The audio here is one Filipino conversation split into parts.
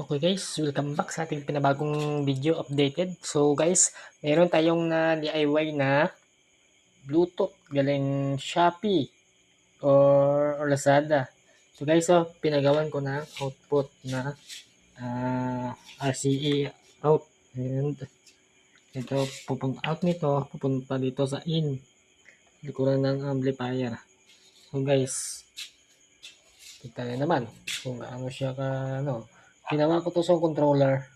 Okay guys, welcome back sa ating pinabagong video updated. So guys, meron tayong na DIY na Bluetooth galing Shopee or Lazada. So guys, pinagawan ko na output na RCA out. And ito, pupunta out nito, pupunta dito sa in. Likuran ng amplifier. So guys, kita na naman kung ano siya ka, ginawa ko to sa controller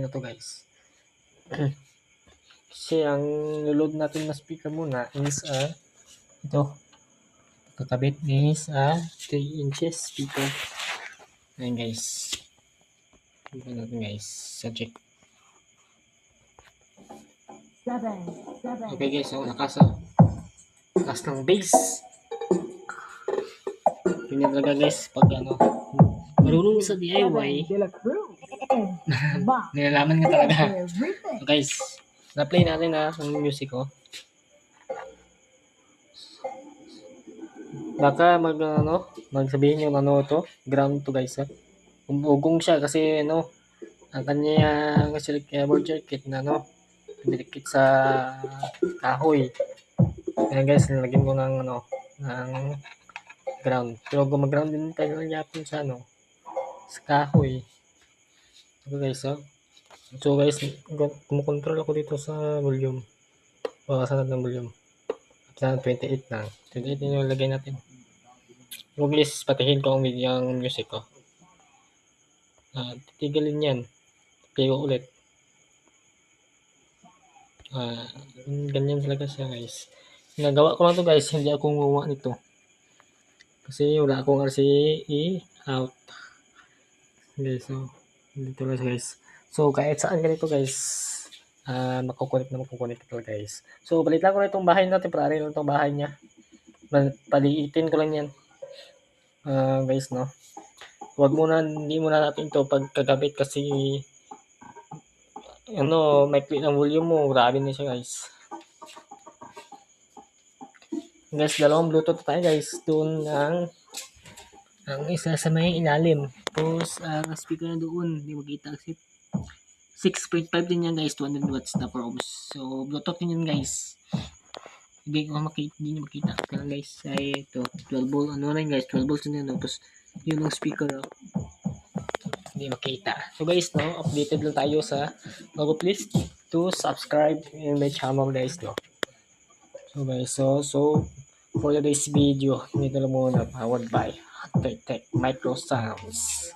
na to guys. Kasi ang load natin na speaker muna is ito, kakabit is 3 inches speaker. Ayan guys, ito natin guys sa check. Okay guys, so lakas ng bass. Ganyan talaga guys pag marunong sa DIY. Nilalaman nga talaga. So guys, na-play natin ang music Baka magsabihin yung to, ground to guys Umugong siya kasi ang kanyang board circuit na dumidikit sa kahoy. Ayan guys, nilagyan ko ng ng ground. Pero gumaground din tayo yapon sa sa kahoy. So guys, kumukontrol ako dito sa volume. Bakasan natin ng volume. Sa 28 lang. 28 yung lagay natin. So guys, patihin ko ang music ko. Titigilin yan. Play ko ulit. Ganyan talaga siya guys. Nagawa ko lang to guys, hindi ako gumawa nito. Kasi wala akong RCA out. Guys, so dito lang guys. So kahit saan ganito guys, makukunik ito guys. So balit lang ko na itong bahay natin, temporary lang itong bahay niya. Paliitin ko lang yan. Guys, hindi muna natin ito pagkagabit kasi maikli ng volume mo, grabe na siya guys. Guys, dalawang Bluetooth tayo guys. Doon ang isa sa may ilalim. Tapos speaker na doon, hindi makita kasi 6.5 din yan guys, 200 watts na 4 ohms. So Bluetooth din yan guys. Hindi nyo makita. Kaya guys, ay ito 12 volt, guys, 12 volts din yan. Tapos yun ang speaker hindi makita. So guys, updated lang tayo sa bago, please to subscribe in my channel guys So guys, so for today's video, dito lang muna, powered by Tech Micro Sounds.